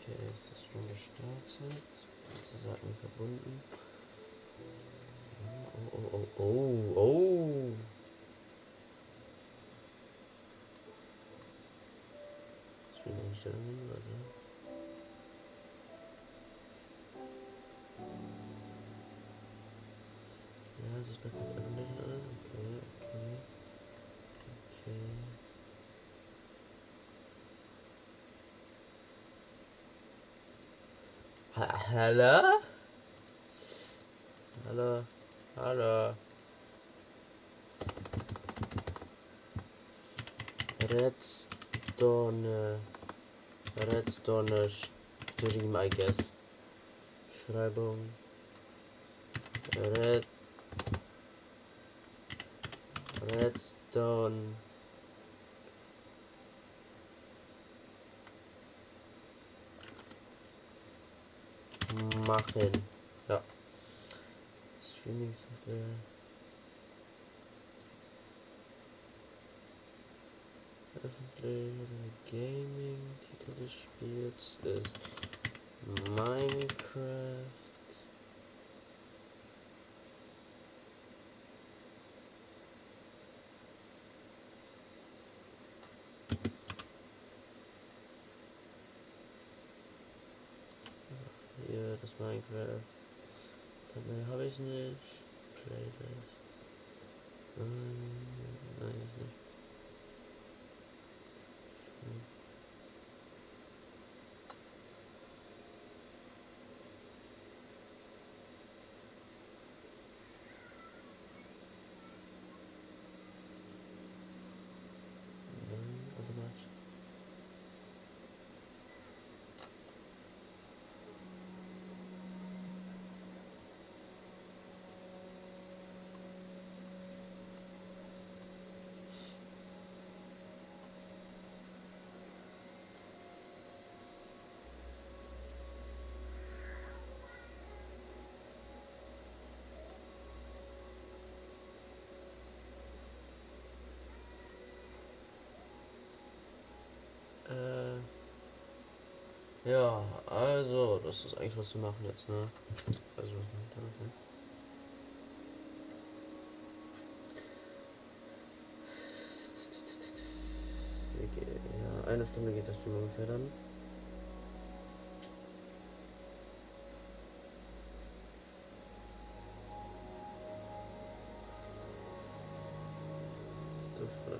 Okay, ist das schon gestartet? Letzte Seiten verbunden. Oh. Stream-Einstellungen, warte. Ja, sichtbar kein öffentlich und alles. Okay. Hallo? Hallo. Redstone Stream, I guess. Beschreibung. Redstone. Machen. Ja. Streaming Software. Öffentlich. Gaming. Titel des Spiels ist Minecraft. Hier das Minecraft. Dann habe ich nicht. Playlist. Nein, ist nicht. Nein, automatisch. Ja, also, das ist eigentlich was zu machen jetzt, ne? Also, was mit dem Telefon? Ja, eine Stunde geht das Stream ungefähr dann. So voll.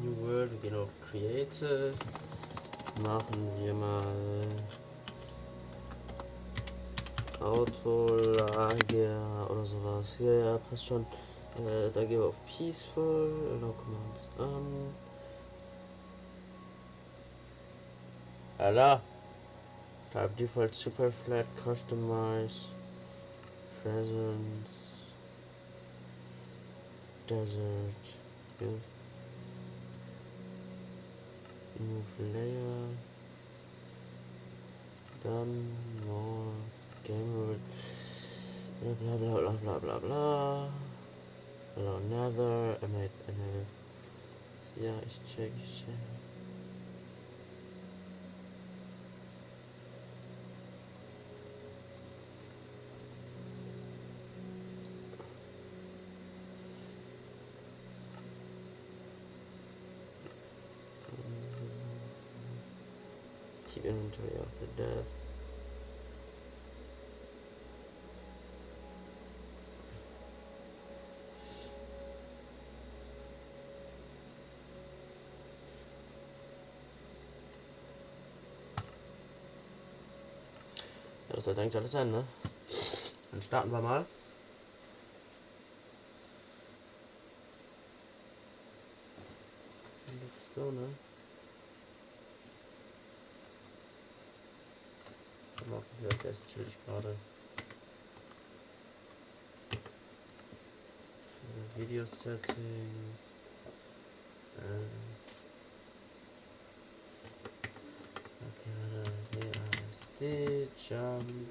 New World, wir gehen auf Creative. Machen wir mal Autolager oder sowas. Ja, passt schon. Da gehen wir auf Peaceful, Allow Commands an. Alter. Type Default Super Flat, Customize, Presence, Desert, Build, Move Layer, dann More, Game Mode, bla. Hello, Nether, ja, ich check. Keep inventory after death. Ja, das sollte eigentlich alles sein, ne? Dann starten wir mal. Let's go, ne? Mal auf wie viel FPS chill ich gerade. Video Settings. Okay, WASD, Jump.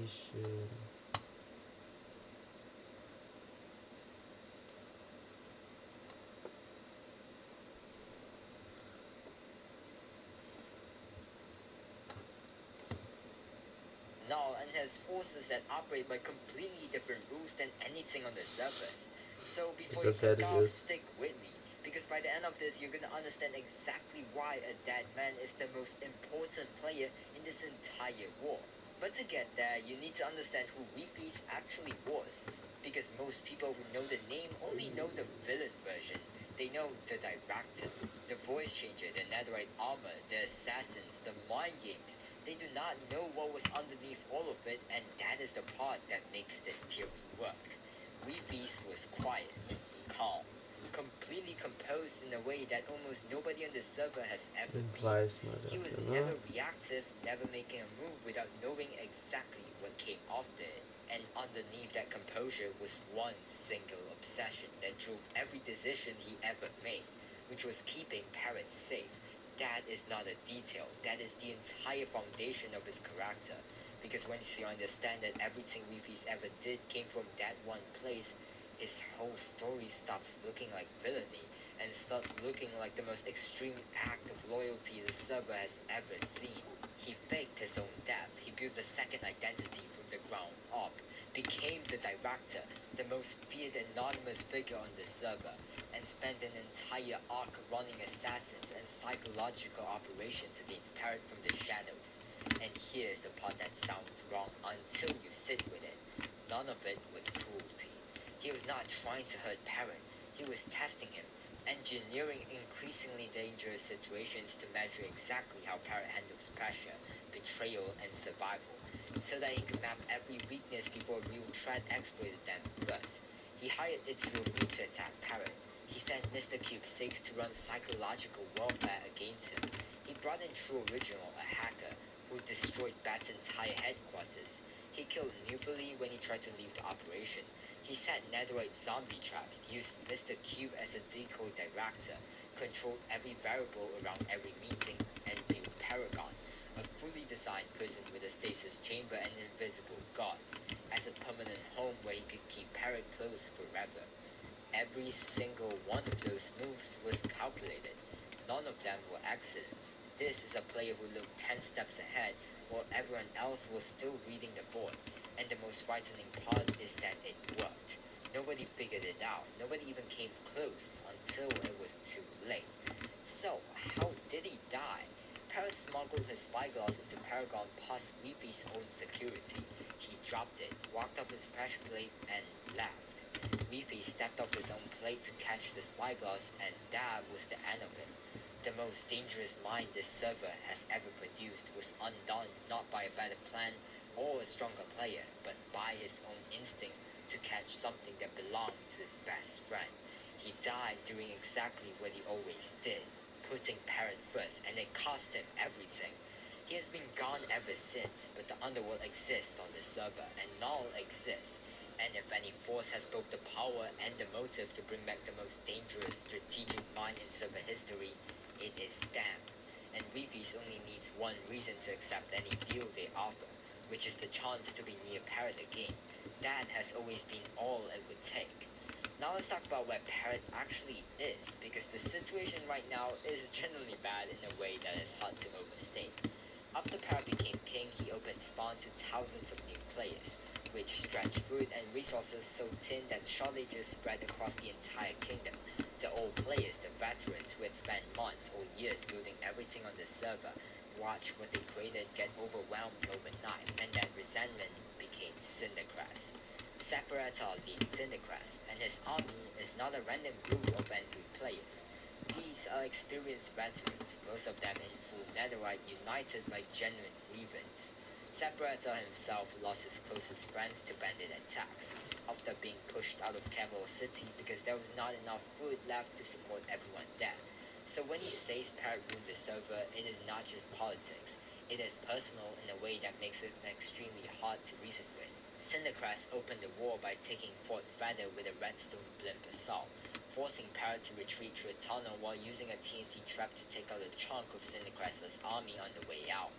Mission. Null and has forces that operate by completely different rules than anything on the surface. So before you click off, stick with me, because by the end of this, you're gonna understand exactly why a dead man is the most important player in this entire war. But to get there, you need to understand who Wi-Fi's actually was, because most people who know the name only know the villain version. They know the director, the voice changer, the netherite armor, the assassins, the mind games. They do not know what was underneath all of it, and that is the part that makes this theory work. Wi-Fi's was quiet, calm, completely composed in a way that almost nobody on the server has ever been. He was never reactive, never making a move without knowing exactly what came after it. And underneath that composure was one single obsession that drove every decision he ever made, which was keeping Parrot safe. That is not a detail, that is the entire foundation of his character. Because once you understand that everything Wi-Fi's ever did came from that one place, his whole story stops looking like villainy and starts looking like the most extreme act of loyalty the server has ever seen. He faked his own death, he built a second identity from the ground up, became the director, the most feared anonymous figure on the server, and spent an entire arc running assassins and psychological operations against Parrot from the shadows. And here's the part that sounds wrong until you sit with it. None of it was cruelty. He was not trying to hurt Parrot, he was testing him, engineering increasingly dangerous situations to measure exactly how Parrot handles pressure, betrayal, and survival, so that he could map every weakness before real threat exploited them first. He hired Itzuro to attack Parrot. He sent Mr. Cube 6 to run psychological warfare against him. He brought in True Original, a hacker, who destroyed Bat's entire headquarters. He killed Newfully when he tried to leave the operation. He set netherite zombie traps, used Mr. Cube as a decoy director, controlled every variable around every meeting, and built Paragon, a fully designed prison with a stasis chamber and invisible guards, as a permanent home where he could keep Parrot close forever. Every single one of those moves was calculated. None of them were accidents. This is a player who looked 10 steps ahead while everyone else was still reading the board. And the most frightening part is that it worked. Nobody figured it out. Nobody even came close until it was too late. So, how did he die? Parrot smuggled his spyglass into Paragon past Wi-Fi's own security. He dropped it, walked off his pressure plate, and left. Wi-Fi stepped off his own plate to catch the spyglass, and that was the end of it. The most dangerous mind this server has ever produced was undone not by a better plan or a stronger player, but by his own instinct to catch something that belonged to his best friend. He died doing exactly what he always did, putting Parrot first, and it cost him everything. He has been gone ever since, but the underworld exists on this server, and Null exists. And if any force has both the power and the motive to bring back the most dangerous strategic mind in server history, it is them. And Wi-Fi's only needs one reason to accept any deal they offer, which is the chance to be near Parrot again. That has always been all it would take. Now let's talk about where Parrot actually is, because the situation right now is generally bad in a way that is hard to overstate. After Parrot became king, he opened spawn to thousands of new players, which stretched food and resources so thin that shortages spread across the entire kingdom. The old players, the veterans who had spent months or years building everything on the server, watched what they created get overwhelmed overnight, and that resentment became Cindercrass. Separator leads Cindercrass, and his army is not a random group of angry players. These are experienced veterans, most of them in full netherite, united by genuine grievance. Separator himself lost his closest friends to bandit attacks, after being pushed out of Capital City because there was not enough food left to support everyone there. So when he says Parrot ruined the server, it is not just politics, it is personal in a way that makes it extremely hard to reason with. Cindercrass opened the war by taking Fort Feather with a redstone blimp assault, forcing Parrot to retreat through a tunnel while using a TNT trap to take out a chunk of Cindercrass's army on the way out.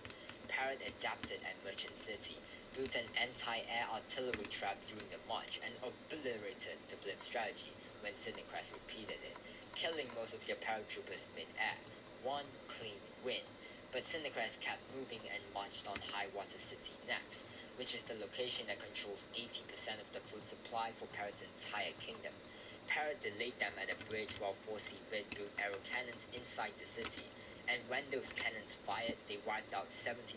Parrot adapted at Merchant City, built an anti-air artillery trap during the march and obliterated the blimp strategy when Cindercrest repeated it, killing most of their paratroopers mid-air. One clean win. But Cindercrest kept moving and marched on Highwater City next, which is the location that controls 80% of the food supply for Parrot's entire kingdom. Parrot delayed them at a bridge while 4C Vid built arrow cannons inside the city, and when those cannons fired, they wiped out 70%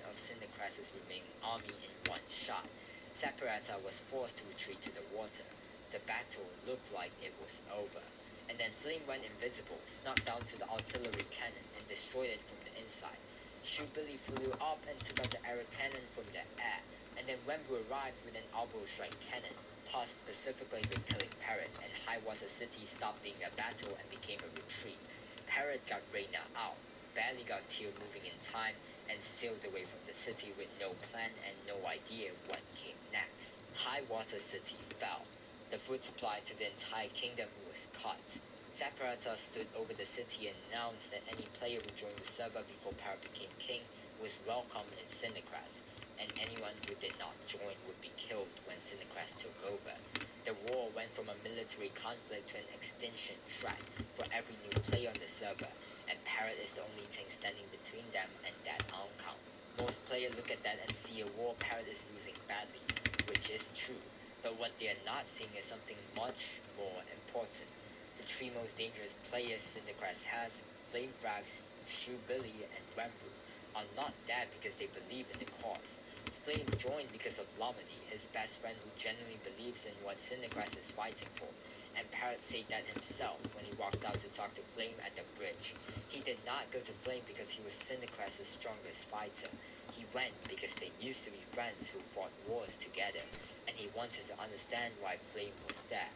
of Cindercrest's remaining army in one shot. Separata was forced to retreat to the water. The battle looked like it was over. And then Flame went invisible, snuck down to the artillery cannon, and destroyed it from the inside. Shoebilly flew up and took out the arrow cannon from the air, and then Wembu arrived with an elbow strike cannon, tasked specifically with killing Parrot, and Highwater City stopped being a battle and became a retreat. Parrot got Reyna out, barely got Teal moving in time, and sailed away from the city with no plan and no idea what came next. Highwater City fell. The food supply to the entire kingdom was cut. Separata stood over the city and announced that any player who joined the server before Parrot became king was welcome in Cindercrest, and anyone who did not join would be killed when Cindercrest took over. The war went from a military conflict to an extinction threat for every new player on the server, and Parrot is the only thing standing between them and that outcome. Most players look at that and see a war Parrot is losing badly, which is true. But what they are not seeing is something much more important. The three most dangerous players Cindercrest has, Flame Frags, Shoebilly, and Wembu, are not dead because they believe in the cause. Flame joined because of Lomedy, his best friend who genuinely believes in what Cindercrest is fighting for, and Parrot said that himself when he walked out to talk to Flame at the bridge. He did not go to Flame because he was Cindercrest's strongest fighter. He went because they used to be friends who fought wars together, and he wanted to understand why Flame was there.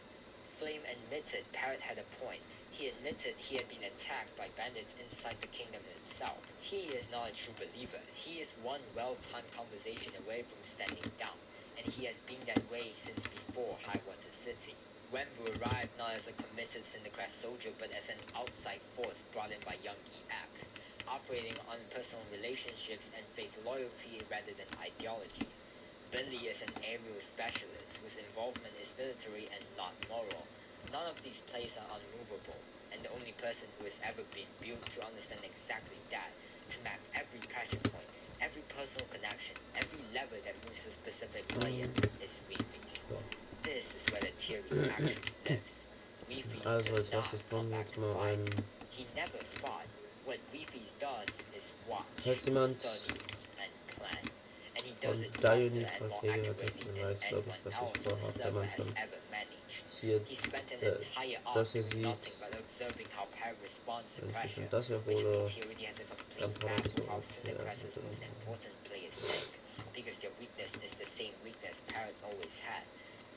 Flame admitted Parrot had a point. He admitted he had been attacked by bandits inside the kingdom himself. He is not a true believer. He is one well-timed conversation away from standing down, and he has been that way since before Highwater City. Wembu arrived not as a committed Cindercrest soldier, but as an outside force brought in by Youngie X, operating on personal relationships and fake loyalty rather than ideology. Billy is an aerial specialist whose involvement is military and not moral. None of these players are unmovable, and the only person who has ever been built to understand exactly that, to map every pressure point, every personal connection, every lever that moves a specific player, is Weefees. This is where the theory actually lives. Weefees does not come back to fight. He never fought. What Weefees does is watch, study, and plan. And he does it faster and more accurately than anyone else on the server has ever managed. He spent an entire arc doing nothing but observing how Parrot responds to pressure, which means he already has a complete map of how Cindercrest's most important players think, because their weakness is the same weakness Parrot always had.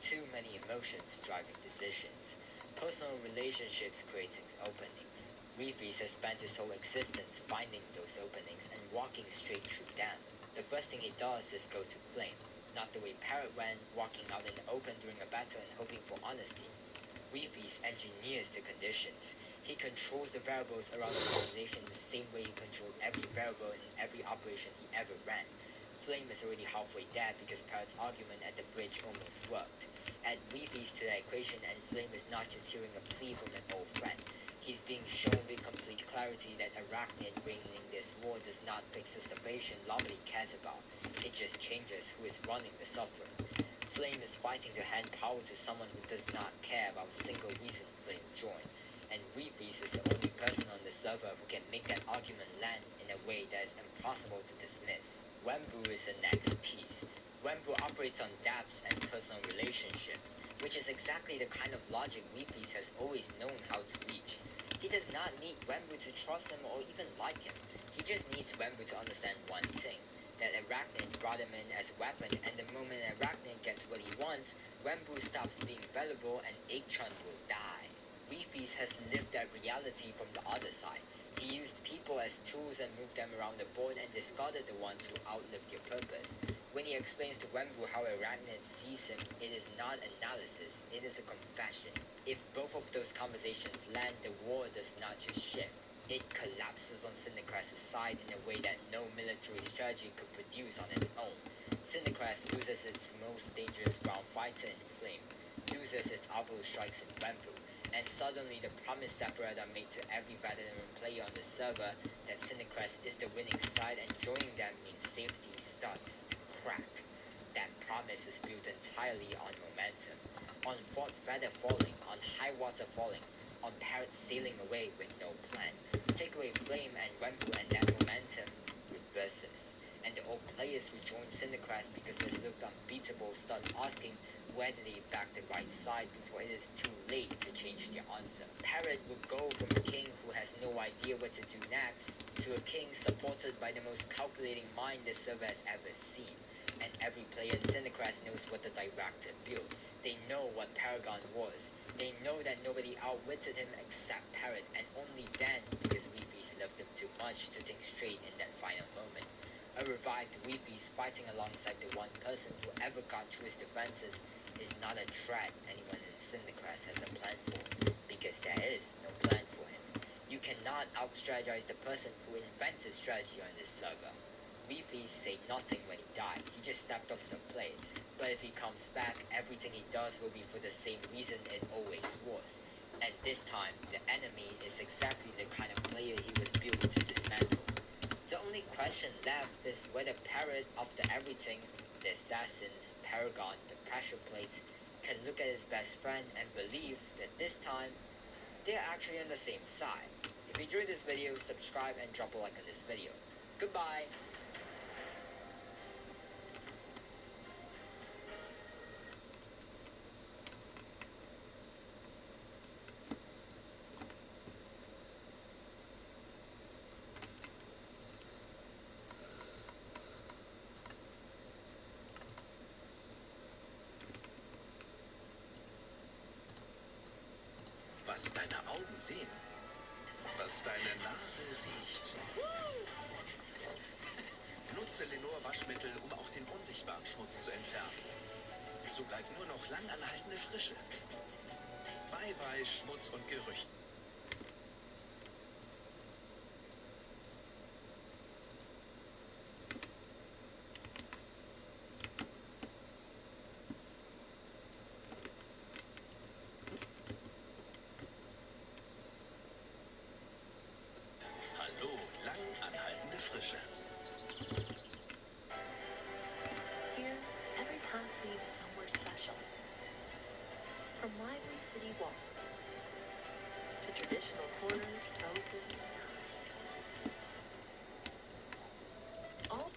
Too many emotions driving decisions. Personal relationships creating openings. Weefees has spent his whole existence finding those openings and walking straight through them. The first thing he does is go to Flame, not the way Parrot went, walking out in the open during a battle and hoping for honesty. Weefees engineers the conditions. He controls the variables around the organization the same way he controlled every variable in every operation he ever ran. Flame is already halfway there because Parrot's argument at the bridge almost worked. Add Weefees to the equation and Flame is not just hearing a plea from an old friend. He's being shown with complete clarity that Arachnid winning this war does not fix the salvation Lomedy cares about. It just changes who is running the suffering. Flame is fighting to hand power to someone who does not care about a single reason Flame joined. And Weefees is the only person on the server who can make that argument land in a way that is impossible to dismiss. Wembu is the next piece. Wembu operates on dApps and personal relationships, which is exactly the kind of logic Weefees has always known how to reach. He does not need Wembu to trust him or even like him. He just needs Wembu to understand one thing, that Arachnid brought him in as a weapon, and the moment Arachnid gets what he wants, Wembu stops being valuable and Egchun will die. Weefees has lived that reality from the other side. He used people as tools and moved them around the board and discarded the ones who outlived their purpose. When he explains to Wembu how Arachnid sees him, it is not analysis, it is a confession. If both of those conversations land, the war does not just shift. It collapses on Cindercrest's side in a way that no military strategy could produce on its own. Cindercrest loses its most dangerous ground fighter in Flame, loses its Arbor strikes in Bamboo, and suddenly the promise separator made to every veteran player on the server that Cindercrest is the winning side and joining them means safety starts to crack. That promise is built entirely on momentum, on Fort Feather falling, on High Water falling, on Parrot sailing away with no plan. Take away Flame and Wembu and that momentum reverses. And the old players who joined Cindercrest because they looked unbeatable start asking whether they back the right side before it is too late to change their answer. Parrot would go from a king who has no idea what to do next to a king supported by the most calculating mind the server has ever seen. And every player in Cindercrest knows what the director built. They know what Paragon was. They know that nobody outwitted him except Parrot, and only then because Weefies loved him too much to think straight in that final moment. A revived Weefies fighting alongside the one person who ever got through his defenses is not a threat anyone in Cindercrest has a plan for, because there is no plan for him. You cannot out-strategize the person who invented strategy on this server. Weefies say nothing when he died, he just stepped off the plate. But if he comes back, everything he does will be for the same reason it always was. And this time, the enemy is exactly the kind of player he was built to dismantle. The only question left is whether Parrot, after everything, the assassins, Paragon, the pressure plates, can look at his best friend and believe that this time, they're actually on the same side. If you enjoyed this video, subscribe and drop a like on this video. Goodbye! Was deine Augen sehen, was deine Nase riecht. Nutze Lenore Waschmittel, um auch den unsichtbaren Schmutz zu entfernen. So bleibt nur noch langanhaltende Frische. Bye bye Schmutz und Gerüche. Hallo, langanhaltende Frische. Here, every path leads somewhere special. From lively city walks to traditional corners frozen in time. All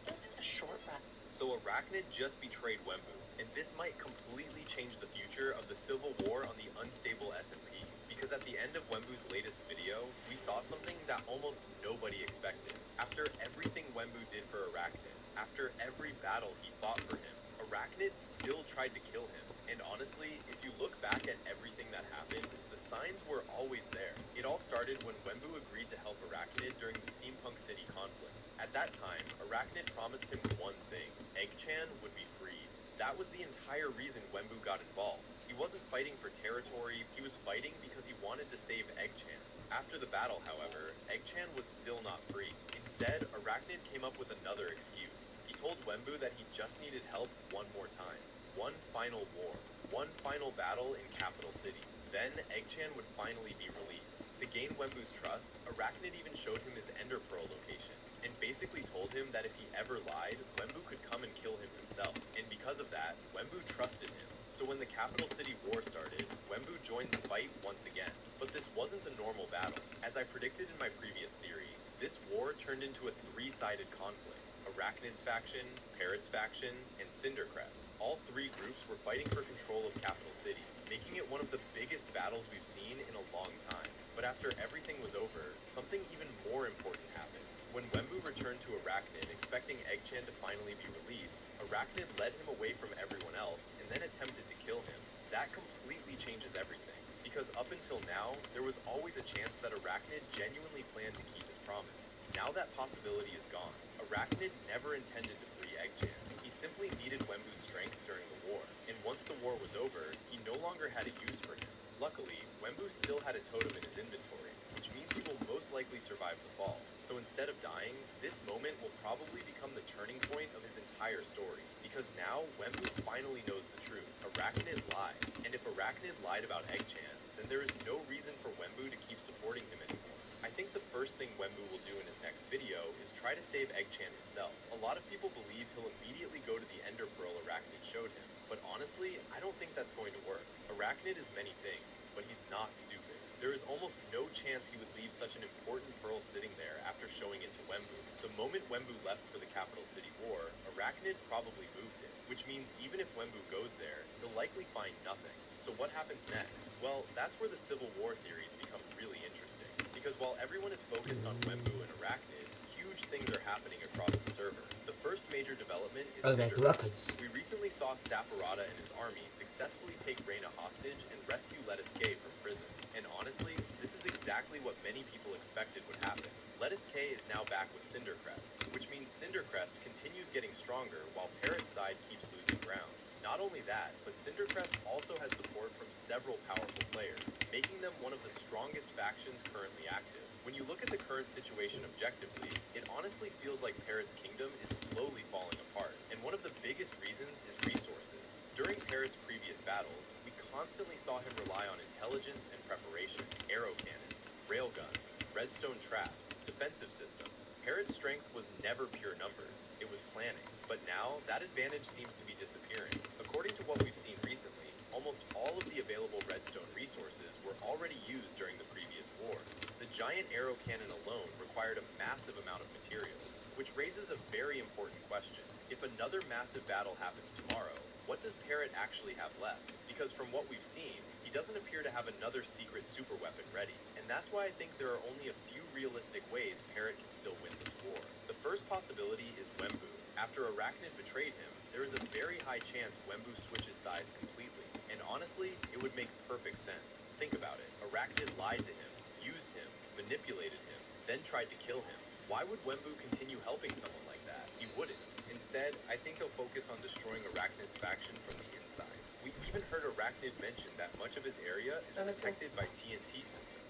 just a short ride. So Arachnid just betrayed Wembu, and this might completely change the future of the civil war on the unstable S&P. Because at the end of Wembu's latest video, we saw something that almost nobody expected. After everything Wembu did for Arachnid, after every battle he fought for him, Arachnid still tried to kill him. And honestly, if you look back at everything that happened, the signs were always there. It all started when Wembu agreed to help Arachnid during the Steampunk City conflict. At that time, Arachnid promised him one thing: Egg-chan would be freed. That was the entire reason Wembu got involved. He wasn't fighting for territory, he was fighting because he wanted to save Egg-chan. After the battle, however, Egg-chan was still not free. Instead, Arachnid came up with another excuse. He told Wembu that he just needed help one more time. One final war. One final battle in Capital City. Then, Egg-chan would finally be released. To gain Wembu's trust, Arachnid even showed him his Ender Pearl location, and basically told him that if he ever lied, Wembu could come and kill him himself. And because of that, Wembu trusted him. So when the Capital City War started, Wembu joined the fight once again. But this wasn't a normal battle. As I predicted in my previous theory, this war turned into a three-sided conflict. Arachnid's faction, Parrot's faction, and Cindercrest. All three groups were fighting for control of Capital City, making it one of the biggest battles we've seen in a long time. But after everything was over, something even more important happened. When Wembu returned to Arachnid, expecting Egg-chan to finally be released, Arachnid led him away from everyone else and then attempted to kill him. That completely changes everything, because up until now, there was always a chance that Arachnid genuinely planned to keep his promise. Now that possibility is gone. Arachnid never intended to free Egg-chan. He simply needed Wembu's strength during the war, and once the war was over, he no longer had a use for him. Luckily, Wembu still had a totem in his inventory, which means he will most likely survive the fall. So instead of dying, this moment will probably become the turning point of his entire story, because now Wembu finally knows the truth. Arachnid lied, and if Arachnid lied about Eggchan, then there is no reason for Wembu to keep supporting him anymore. I think the first thing Wembu will do in his next video is try to save Eggchan himself. A lot of people believe he'll immediately go to the Ender Pearl Arachnid showed him, but honestly, I don't think that's going to work. Arachnid is many things, but he's not stupid. There is almost no chance he would leave such an important pearl sitting there after showing it to Wembu. The moment Wembu left for the capital city war, Arachnid probably moved it, which means even if Wembu goes there, he'll likely find nothing. So what happens next? Well, that's where the Civil War theories become really interesting, because while everyone is focused on Wembu and Arachnid, huge things are happening across the server. The first major development is Cindercrest. We recently saw Saporada and his army successfully take Reyna hostage and rescue Lettuce K from prison. And honestly, this is exactly what many people expected would happen. Lettuce K is now back with Cindercrest, which means Cindercrest continues getting stronger while Parrot's side keeps losing ground. Not only that, but Cindercrest also has support from several powerful players, making them one of the strongest factions currently active. When you look at the current situation objectively, it honestly feels like Parrot's kingdom is slowly falling apart, and one of the biggest reasons is resources. During Parrot's previous battles, we constantly saw him rely on intelligence and preparation, arrow cannons, railguns, redstone traps, defensive systems. Parrot's strength was never pure numbers, it was planning. But now, that advantage seems to be disappearing. According to what we've seen recently, almost all of the available redstone resources were already used during the previous wars. The giant arrow cannon alone required a massive amount of materials, which raises a very important question. If another massive battle happens tomorrow, what does Parrot actually have left? Because from what we've seen, he doesn't appear to have another secret super weapon ready. And that's why I think there are only a few realistic ways Parrot can still win this war. The first possibility is Wembu. After Arachnid betrayed him, there is a very high chance Wembu switches sides completely. And honestly, it would make perfect sense. Think about it. Arachnid lied to him, used him, manipulated him, then tried to kill him. Why would Wembu continue helping someone like that? He wouldn't. Instead, I think he'll focus on destroying Arachnid's faction from the inside. We even heard Arachnid mention that much of his area is protected by TNT systems.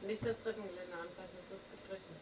Nicht das Treppengeländer anfassen, das ist gestrichen.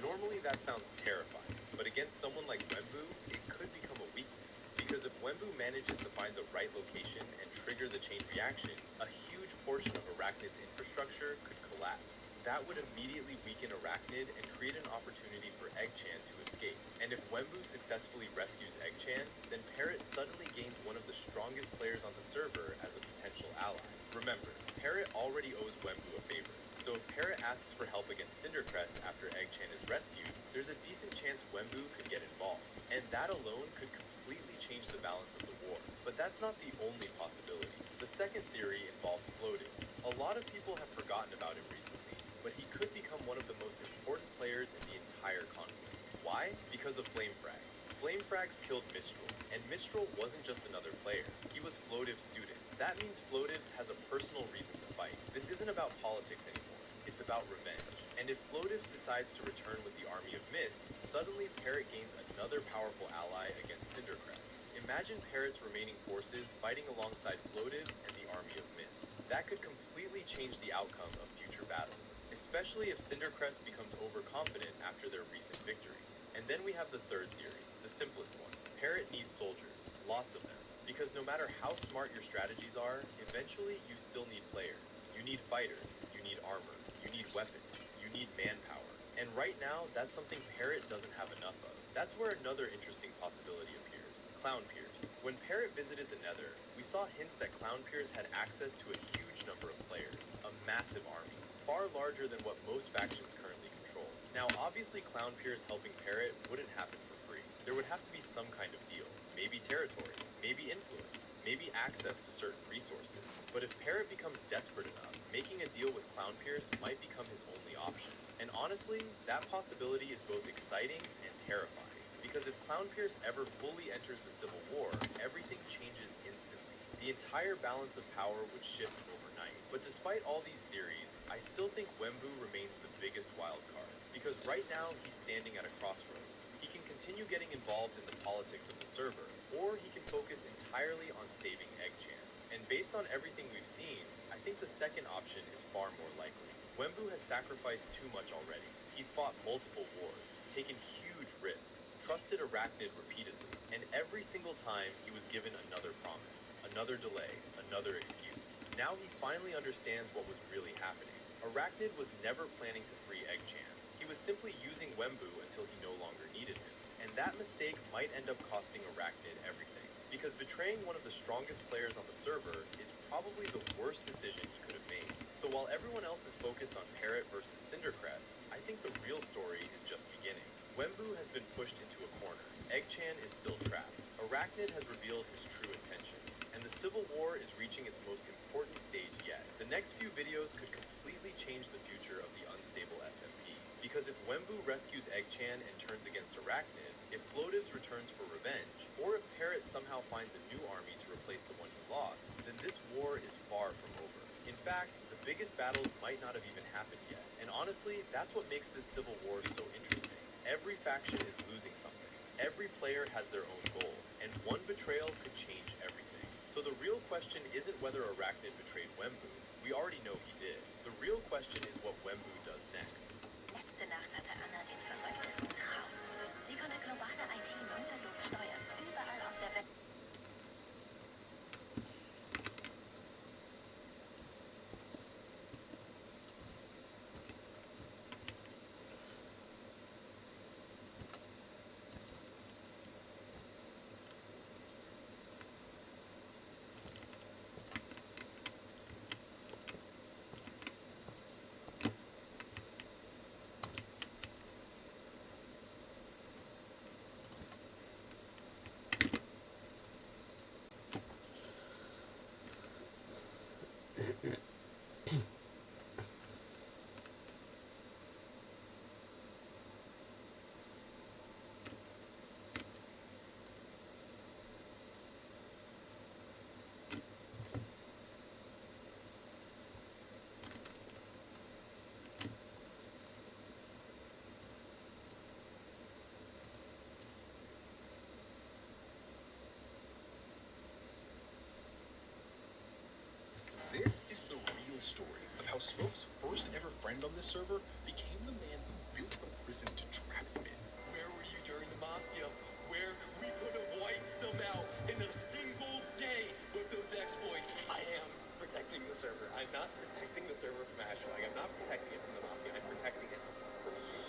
Normally that sounds terrifying, but against someone like Wembu, it could become a weakness. Because if Wembu manages to find the right location and trigger the chain reaction, a huge portion of Arachnid's infrastructure could collapse. That would immediately weaken Arachnid and create an opportunity for Eggchan to escape. And if Wembu successfully rescues Eggchan, then Parrot suddenly gains one of the strongest players on the server as a potential ally. Remember, Parrot already owes Wembu a favor. So if Parrot asks for help against Cindercrest after Eggchan is rescued, there's a decent chance Wembu could get involved. And that alone could completely change the balance of the war. But that's not the only possibility. The second theory involves Floatings. A lot of people have forgotten about him recently, but he could become one of the most important players in the entire conflict. Why? Because of Flame Frags. Flame Frags killed Mistral, and Mistral wasn't just another player. He was Floativ's student. That means Floativs has a personal reason to fight. This isn't about politics anymore. It's about revenge. And if Floativs decides to return with the Army of Mist, suddenly Parrot gains another powerful ally against Cindercrest. Imagine Parrot's remaining forces fighting alongside Floativs and the Army of Mist. That could completely change the outcome of future battles, especially if Cindercrest becomes overconfident after their recent victories. And then we have the third theory, the simplest one. Parrot needs soldiers, lots of them. Because no matter how smart your strategies are, eventually you still need players. You need fighters, you need armor, you need weapons, you need manpower. And right now, that's something Parrot doesn't have enough of. That's where another interesting possibility appears. Clown Pierce. When Parrot visited the Nether, we saw hints that Clown Pierce had access to a huge number of players, a massive army, far larger than what most factions currently control. Now, obviously Clown Pierce helping Parrot wouldn't happen for free. There would have to be some kind of deal. Maybe territory, maybe influence, maybe access to certain resources. But if Parrot becomes desperate enough, making a deal with Clown Pierce might become his only option. And honestly, that possibility is both exciting and terrifying. Because if Clown Pierce ever fully enters the Civil War, everything changes instantly. The entire balance of power would shift overnight. But despite all these theories, I still think Wembu remains the biggest wild card. Because right now, he's standing at a crossroads. He can continue getting involved in the politics of the server, or he can focus entirely on saving Eggchan. And based on everything we've seen, I think the second option is far more likely. Wembu has sacrificed too much already. He's fought multiple wars, taken huge risks, trusted Arachnid repeatedly, and every single time he was given another promise, another delay, another excuse. Now he finally understands what was really happening. Arachnid was never planning to free Eggchan. He was simply using Wembu until he no longer needed him. And that mistake might end up costing Arachnid everything. Because betraying one of the strongest players on the server is probably the worst decision he could have made. So while everyone else is focused on Parrot versus Cindercrest, I think the real story is just beginning. Wembu has been pushed into a corner. Eggchan is still trapped. Arachnid has revealed his true intentions. And the Civil War is reaching its most important stage yet. The next few videos could completely change the future of the unstable SMP. Because if Wembu rescues Eggchan and turns against Arachnid, if Floatives returns for revenge, or if Parrot somehow finds a new army to replace the one he lost, then this war is far from over. In fact, the biggest battles might not have even happened yet. And honestly, that's what makes this Civil War so interesting. Every faction is losing something. Every player has their own goal, and one betrayal could change everything. So the real question isn't whether Arachnid betrayed Wembu. We already know he did. The real question is what Wembu does next. Letzte Nacht hatte Anna den verrücktesten Traum. Sie konnte globale IT mühelos steuern, überall auf der Welt. This is the real story of how Smoke's first ever friend on this server became the man who built a prison to trap him in. Where were you during the Mafia, where we could have wiped them out in a single day with those exploits? I am protecting the server. I'm not protecting the server from Ashwag. I'm not protecting it from the Mafia. I'm protecting it from you.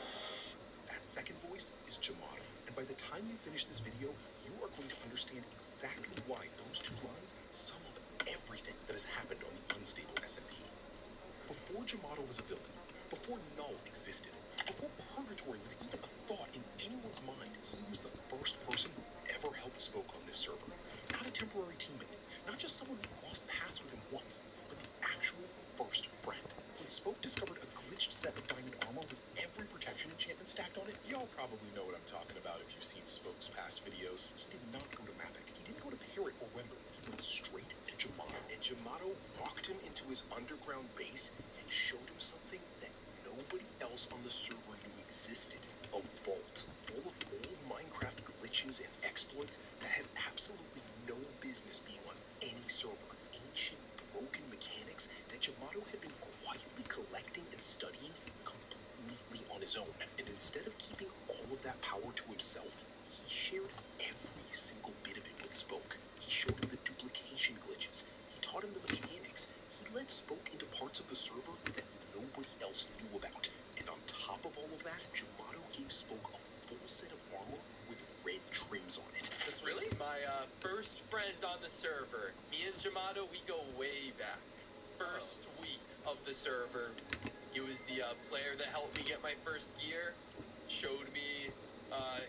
That second voice is Jamato, and by the time you finish this video, you are going to understand exactly why those two lines sum up everything that has happened on the unstable SMP. Before Jamato was a villain, before Null existed, before Purgatory was even a thought in anyone's mind, he was the first person who ever helped Smoke on this server. Not a temporary teammate, not just someone who crossed paths with him once, but the actual first friend. When Smoke discovered a glitched set of diamond armor with every protection enchantment stacked on it, y'all probably know what I'm talking about if you've seen Smoke's past videos. He did not go to Mavic. He didn't go to Parrot or Wembu. He went straight to Jamato. And Jamato walked him into his underground base and showed him something that nobody else on the server knew existed. A vault full of old Minecraft glitches and exploits that had absolutely no business being on any server. Ancient, broken mechanics that Jamato had been quietly collecting and studying completely on his own. And instead of keeping all of that power to himself, he shared every single bit of it with Spoke. He showed him the duplication glitches. He taught him the mechanics. He led Spoke into parts of the server that nobody else knew about. And on top of all of that, Jamato gave Spoke a full set of armor with red trims on it. This really? My first friend on the server. Me and Jamato, we go way back. First week of the server. He was the player that helped me get my first gear. Showed me,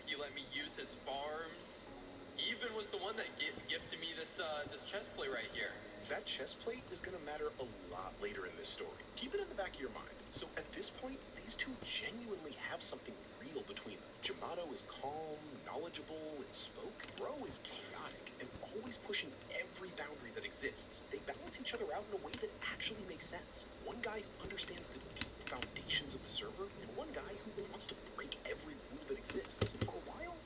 he let me use his farms. He even was the one that gifted me this chest plate right here. That chest plate is going to matter a lot later in this story. Keep it in the back of your mind. So at this point, these two genuinely have something real between them. Jamato is calm, knowledgeable, and Spoke. Bro is chaotic and always pushing every boundary that exists. They balance each other out in a way that actually makes sense. One guy who understands the deep foundations of the server, and one guy who wants to break every rule that exists. For a while,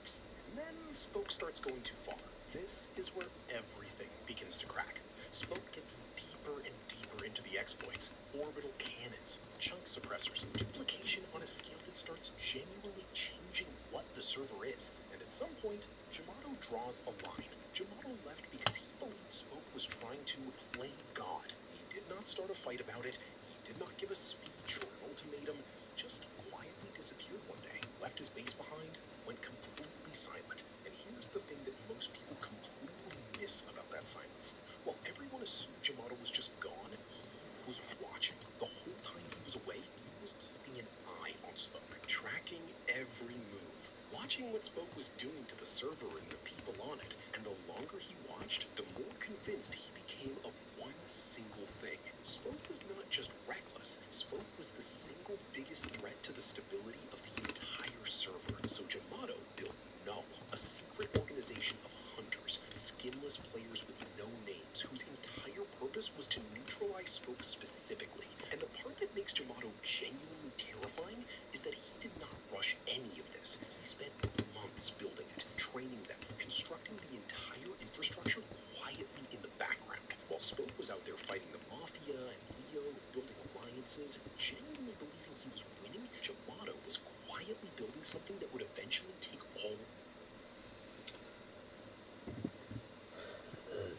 works. And then Spoke starts going too far. This is where everything begins to crack. Spoke gets deeper and deeper into the exploits. Orbital cannons, chunk suppressors, duplication on a scale that starts genuinely changing what the server is. And at some point, Jamato draws a line. Jamato left because he believed Spoke was trying to play God. He did not start a fight about it. He did not give a speech or an ultimatum. He just quietly disappeared one day, left his base behind, went completely silent. And here's the thing that most people completely miss about that silence. While everyone assumed Jamato was just gone, he was watching. The whole time he was away, he was keeping an eye on Spoke, tracking every move, watching what Spoke was doing to the server and the people on it. And the longer he watched, the more convinced he became of one single thing. Spoke was not just reckless. Spoke was the single biggest threat to the stability of the entire server. So Jamato built Null, a secret organization of hunters, skinless players with no names, whose entire purpose was to neutralize Spoke specifically. And the part that makes Jamato genuinely terrifying is that he did not rush any of this. He spent months building it, training them, constructing the entire infrastructure quietly in the background. While Spoke was out there fighting the Mafia and Leo and building alliances and genuinely believing he was winning, Jamato was quietly building something that would eventually take all.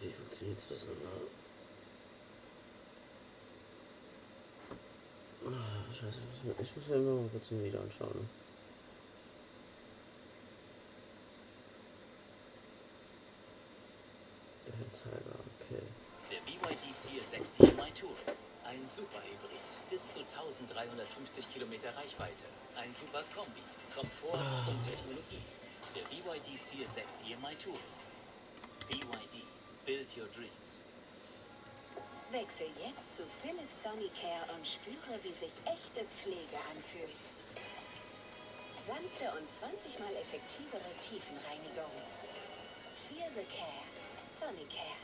Wie funktioniert das nochmal? Scheiße, ich muss mir immer mal kurz ein Video anschauen. Der Timer, okay. Der BYD CS6 DMI Touring. Ein Superhybrid, bis zu 1350 Kilometer Reichweite. Ein super Kombi, Komfort und Technologie. Der BYD CS6 DMI Touring. BYD, build your dreams. Wechsel jetzt zu Philips Sonicare und spüre, wie sich echte Pflege anfühlt. Sanfte und 20-mal effektivere Tiefenreinigung. Feel the care. Sonicare.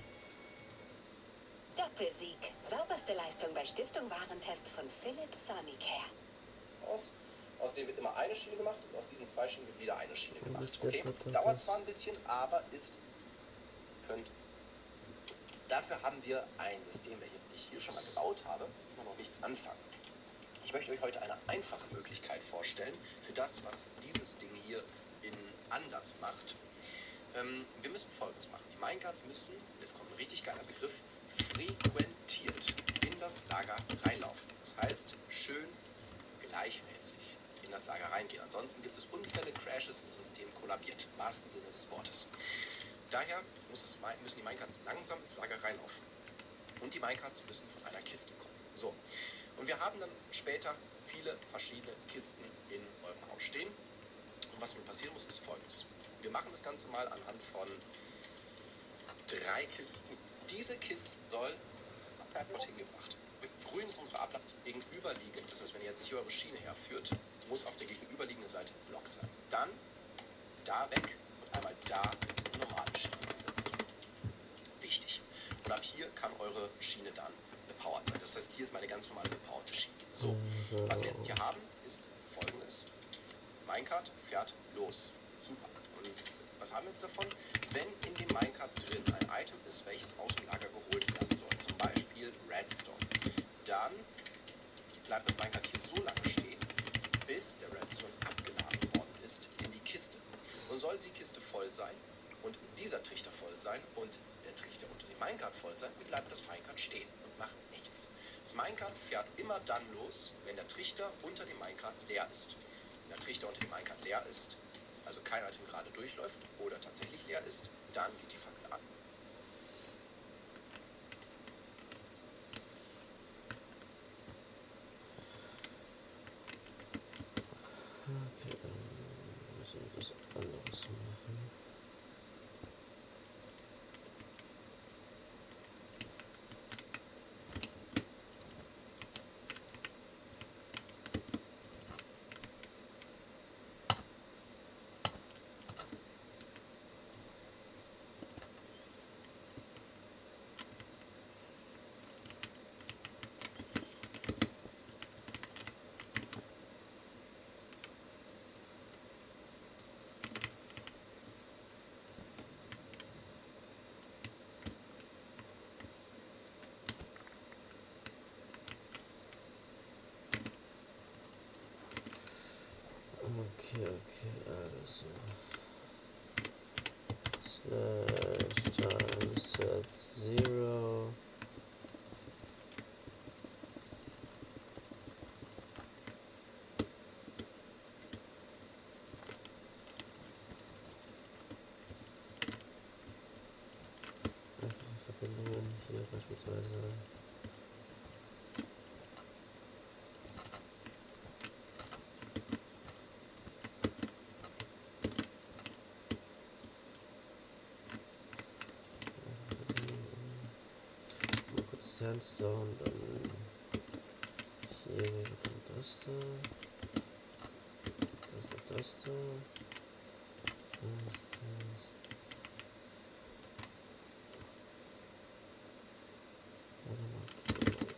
Doppelsieg. Sauberste Leistung bei Stiftung Warentest von Philips Sonicare. Aus denen wird immer eine Schiene gemacht und aus diesen 2 Schienen wird wieder eine Schiene gemacht. ist der Okay, Prozess? dauert zwar ein bisschen, aber ist könnt. Dafür haben wir ein System, welches ich hier schon mal gebaut habe, immer noch nichts anfangen. Ich möchte euch heute eine einfache Möglichkeit vorstellen für das, was dieses Ding hier anders macht. Wir müssen Folgendes machen. Die Minecarts müssen, jetzt kommt ein richtig geiler Begriff, frequentiert in das Lager reinlaufen. Das heißt, schön gleichmäßig in das Lager reingehen. Ansonsten gibt es Unfälle, Crashes, das System kollabiert, im wahrsten Sinne des Wortes. Daher müssen die Minecarts langsam ins Lager reinlaufen. Und die Minecarts müssen von einer Kiste kommen. So. Und wir haben dann später viele verschiedene Kisten in eurem Haus stehen. Und was nun passieren muss, ist Folgendes. Wir machen das Ganze mal anhand von 3 Kisten. Diese Kiste soll dorthin gebracht. Grün ist unsere Ablatt gegenüberliegend. Das heißt, wenn ihr jetzt hier eure Schiene herführt, muss auf der gegenüberliegenden Seite ein Block sein. Dann da weg und einmal da eine normale Schiene einsetzen. Wichtig. Und ab hier kann eure Schiene dann bepowered sein. Das heißt, hier ist meine ganz normale bepowerte Schiene. So, was wir jetzt hier haben, ist Folgendes. Minecart fährt los. Super. Und was haben wir jetzt davon? Wenn in dem Minecart drin ein Item ist, welches aus dem Lager geholt werden soll, zum Beispiel Redstone, dann bleibt das Minecart hier so lange stehen, bis der Redstone abgeladen worden ist in die Kiste. Und sollte die Kiste voll sein und dieser Trichter voll sein und der Trichter unter dem Minecart voll sein, dann bleibt das Minecart stehen und macht nichts. Das Minecart fährt immer dann los, wenn der Trichter unter dem Minecart leer ist. Wenn der Trichter unter dem Minecart leer ist, also kein Item gerade durchläuft oder tatsächlich leer ist, dann geht die Fackel an. Okay, dann müssen wir was anderes machen. at 0. Einfache Verbindungen hier beispielsweise. Mal kurz Sandstone, dann hier wäre dann das da. Das da. Warte mal kurz.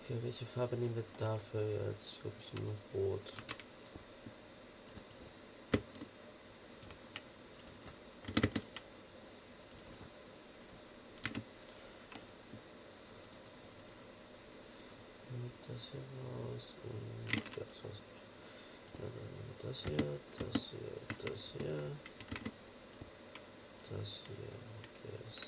Okay, welche Farbe nehmen wir dafür jetzt? Ich glaube, ich nehme Rot. Nimmt das hier raus und ja, das war's. Ja, dann nehmen wir das hier, das hier, das hier, das hier. Yes.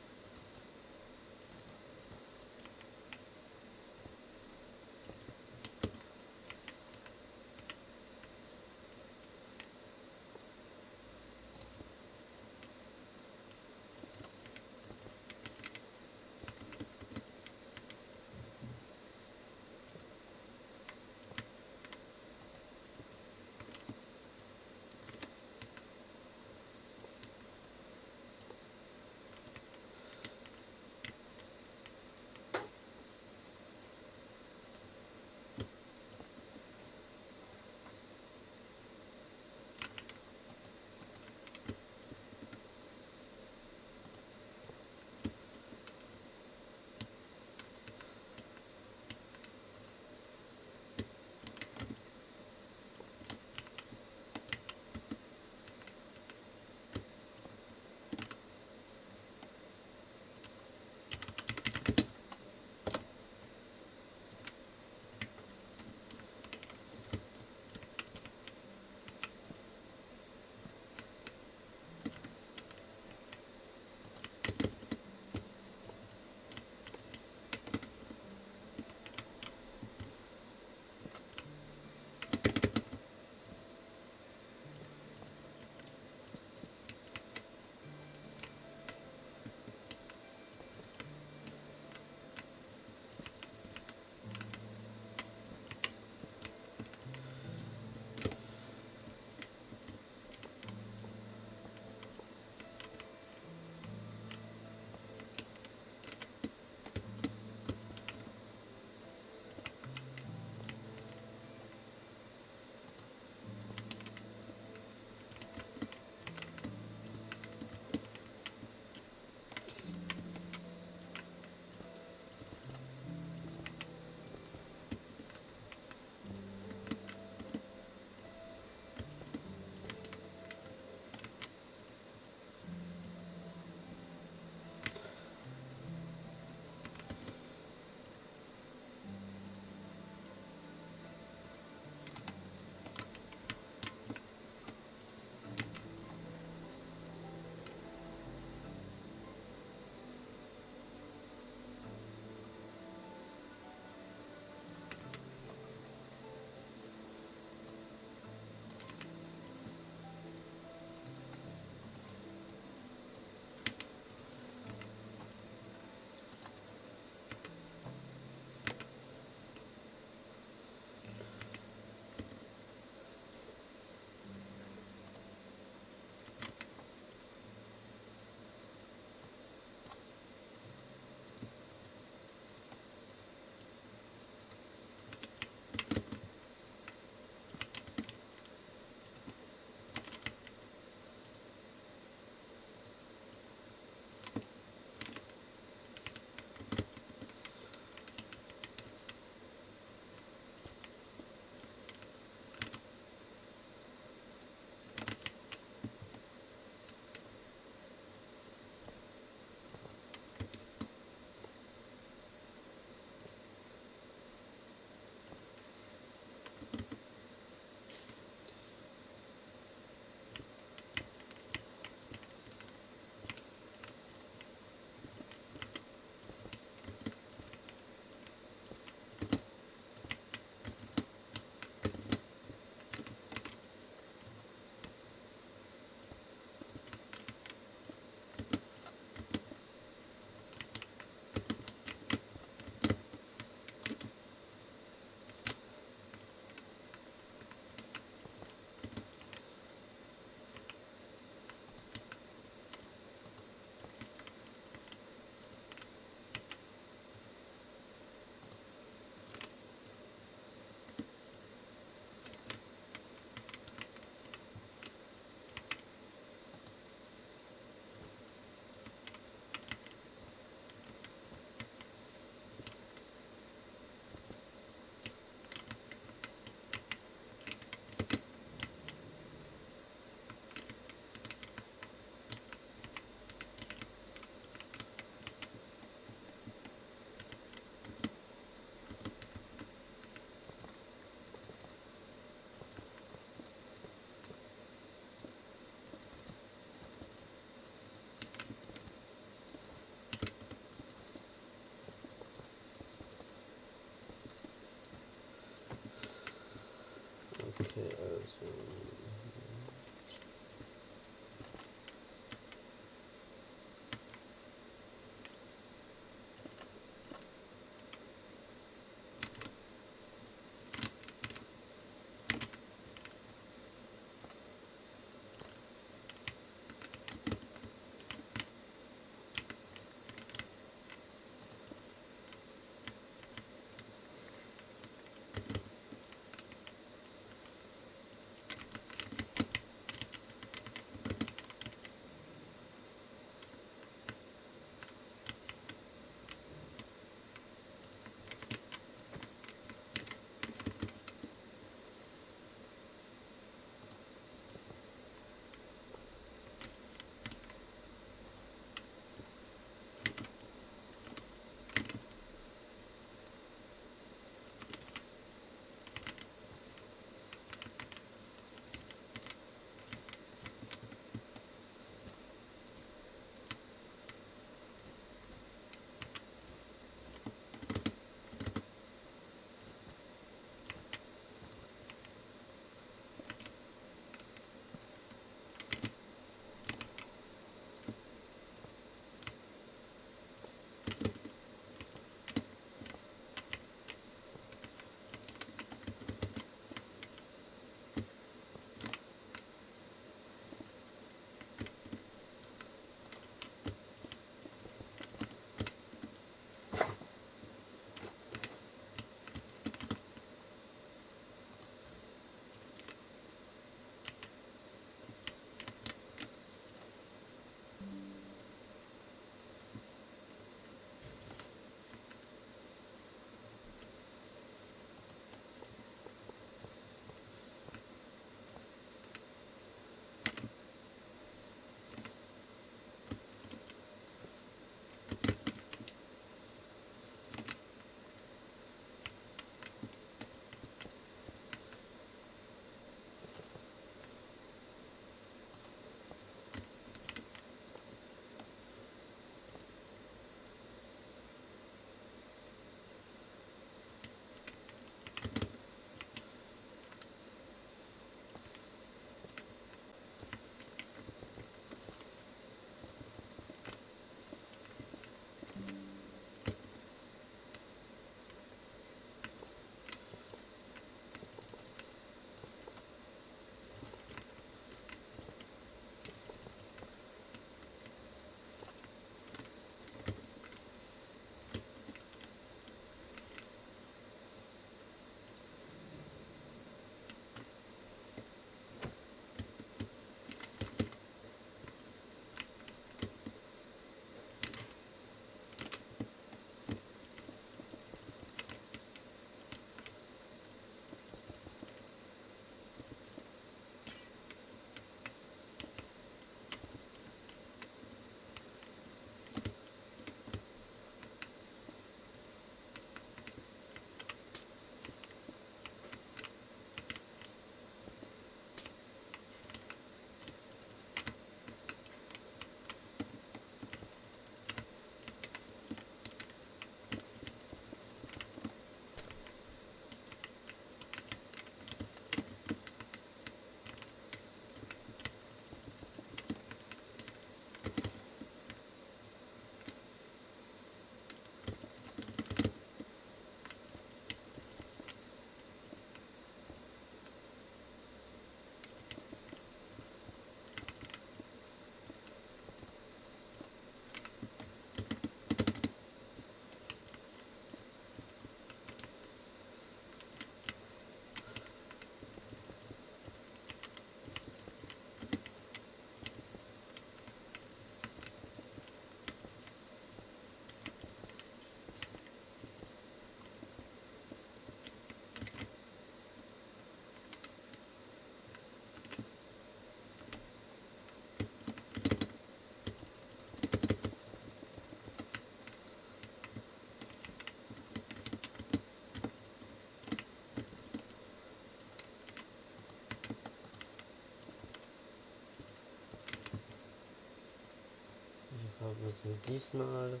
diesmal.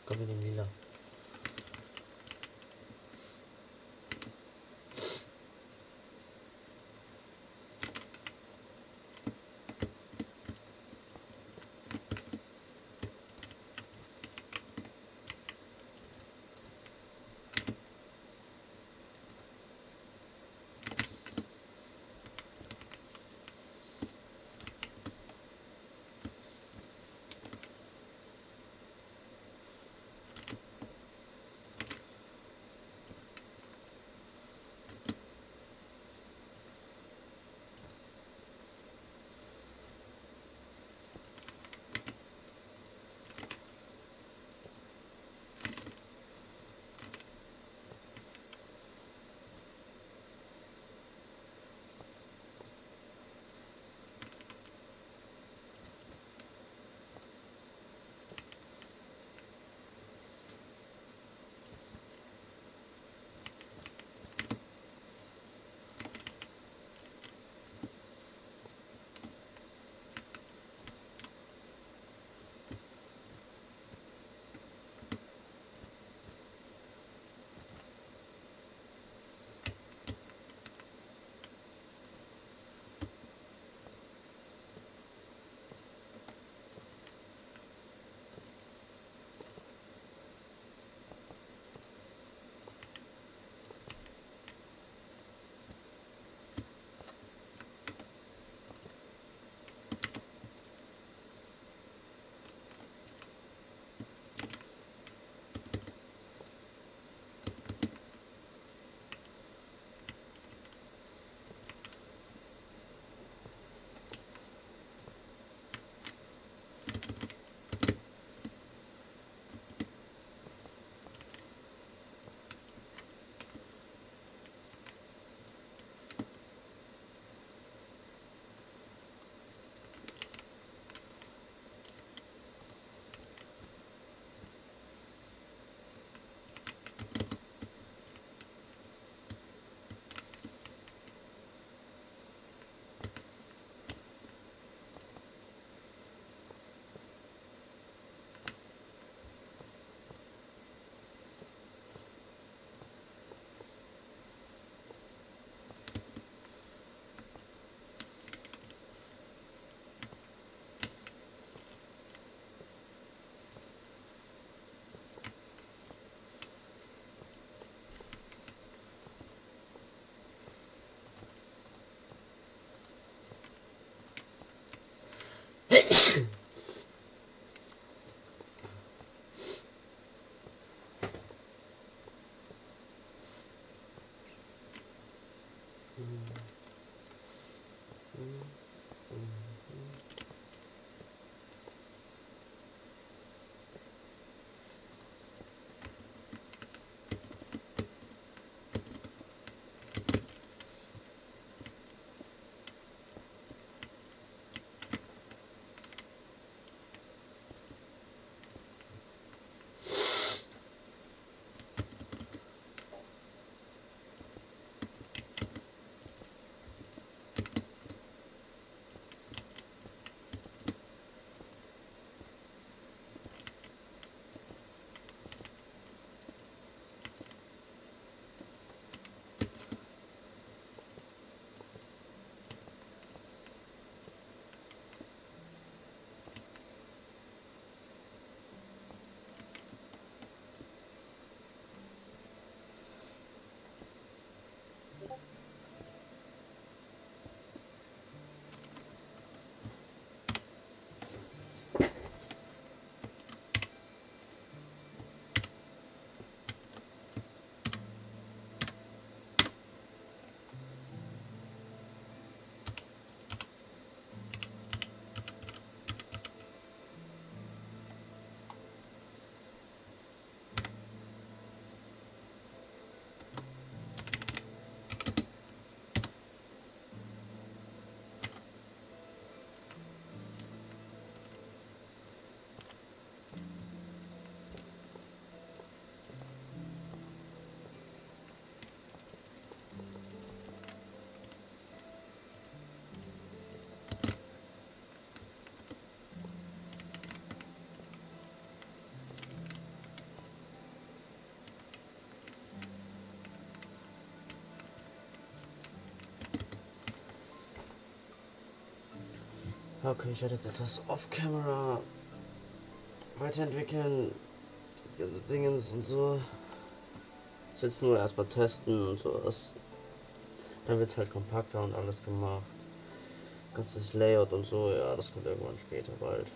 Kommen wir in den Lila. Okay, ich werde jetzt etwas off-camera weiterentwickeln. Die ganzen Dingens und so. Das jetzt nur erstmal testen und sowas. Dann wird es halt kompakter und alles gemacht. Ganzes Layout und so, ja, das kommt irgendwann später bald.